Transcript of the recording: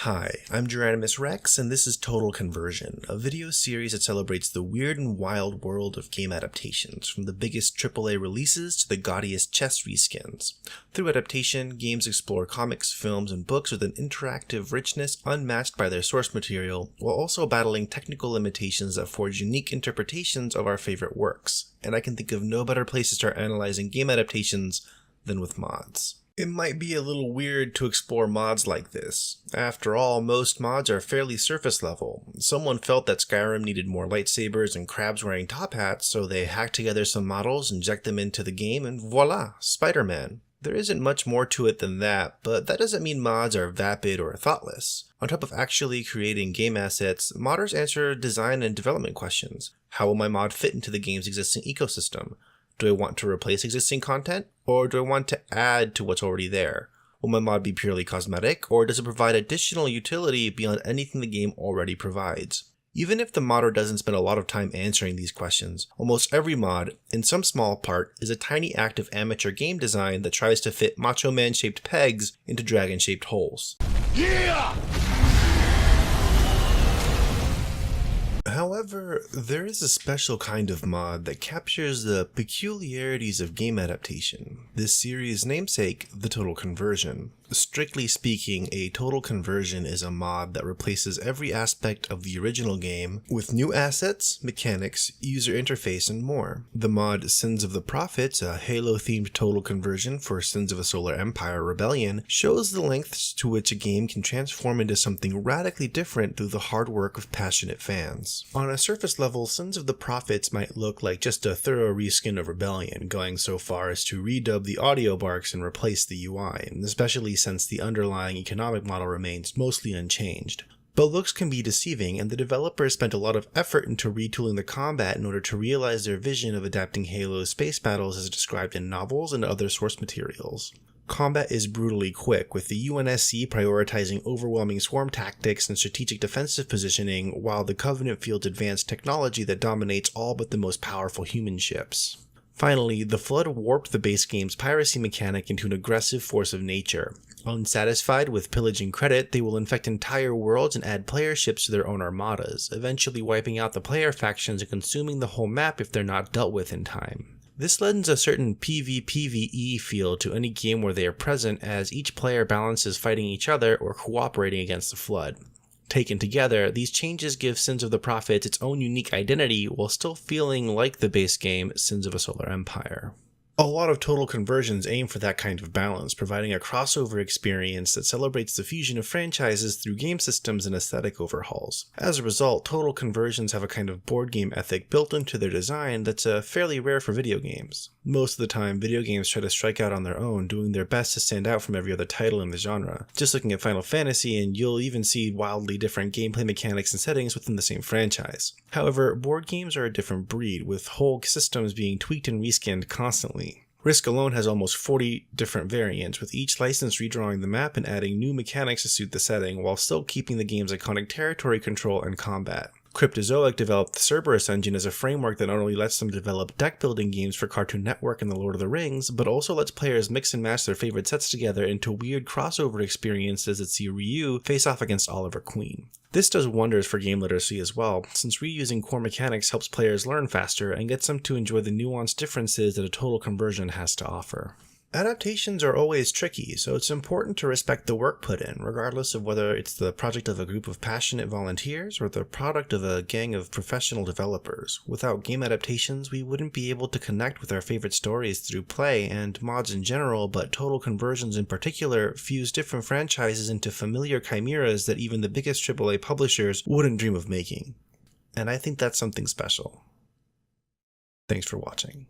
Hi, I'm Geranimus Rex, and this is Total Conversion, a video series that celebrates the weird and wild world of game adaptations, from the biggest AAA releases to the gaudiest chess reskins. Through Adaptation, games explore comics, films, and books with an interactive richness unmatched by their source material, while also battling technical limitations that forge unique interpretations of our favorite works. And I can think of no better place to start analyzing game adaptations than with mods. It might be a little weird to explore mods like this. After all, most mods are fairly surface level. Someone felt that Skyrim needed more lightsabers and crabs wearing top hats, so they hacked together some models, inject them into the game, and voila, Spider-Man. There isn't much more to it than that, but that doesn't mean mods are vapid or thoughtless. On top of actually creating game assets, modders answer design and development questions. How will my mod fit into the game's existing ecosystem? Do I want to replace existing content, or do I want to add to what's already there? Will my mod be purely cosmetic, or does it provide additional utility beyond anything the game already provides? Even if the modder doesn't spend a lot of time answering these questions, almost every mod, in some small part, is a tiny act of amateur game design that tries to fit Macho Man-shaped pegs into dragon-shaped holes. Yeah! However, there is a special kind of mod that captures the peculiarities of game adaptation, this series' namesake, the Total Conversion. Strictly speaking, a Total Conversion is a mod that replaces every aspect of the original game with new assets, mechanics, user interface, and more. The mod Sins of the Prophets, a Halo-themed Total Conversion for Sins of a Solar Empire Rebellion, shows the lengths to which a game can transform into something radically different through the hard work of passionate fans. On a surface level, Sins of the Prophets might look like just a thorough reskin of Rebellion, going so far as to redub the audio barks and replace the UI, and especially since the underlying economic model remains mostly unchanged. But looks can be deceiving, and the developers spent a lot of effort into retooling the combat in order to realize their vision of adapting Halo's space battles as described in novels and other source materials. Combat is brutally quick, with the UNSC prioritizing overwhelming swarm tactics and strategic defensive positioning, while the Covenant fields advanced technology that dominates all but the most powerful human ships. Finally, the Flood warped the base game's piracy mechanic into an aggressive force of nature. Unsatisfied with pillaging credit, they will infect entire worlds and add player ships to their own armadas, eventually wiping out the player factions and consuming the whole map if they're not dealt with in time. This lends a certain PvPvE feel to any game where they are present, as each player balances fighting each other or cooperating against the Flood. Taken together, these changes give Sins of the Prophets its own unique identity while still feeling like the base game Sins of a Solar Empire. A lot of Total Conversions aim for that kind of balance, providing a crossover experience that celebrates the fusion of franchises through game systems and aesthetic overhauls. As a result, Total Conversions have a kind of board game ethic built into their design that's fairly rare for video games. Most of the time, video games try to strike out on their own, doing their best to stand out from every other title in the genre. Just looking at Final Fantasy, and you'll even see wildly different gameplay mechanics and settings within the same franchise. However, board games are a different breed, with whole systems being tweaked and reskinned constantly. Risk alone has almost 40 different variants, with each license redrawing the map and adding new mechanics to suit the setting, while still keeping the game's iconic territory control and combat. Cryptozoic developed the Cerberus engine as a framework that not only lets them develop deck-building games for Cartoon Network and The Lord of the Rings, but also lets players mix and match their favorite sets together into weird crossover experiences that see Ryu face off against Oliver Queen. This does wonders for game literacy as well, since reusing core mechanics helps players learn faster and gets them to enjoy the nuanced differences that a Total Conversion has to offer. Adaptations are always tricky, so it's important to respect the work put in, regardless of whether it's the project of a group of passionate volunteers or the product of a gang of professional developers. Without game adaptations, we wouldn't be able to connect with our favorite stories through play, and mods in general, but Total Conversions in particular, fuse different franchises into familiar chimeras that even the biggest AAA publishers wouldn't dream of making. And I think that's something special. Thanks for watching.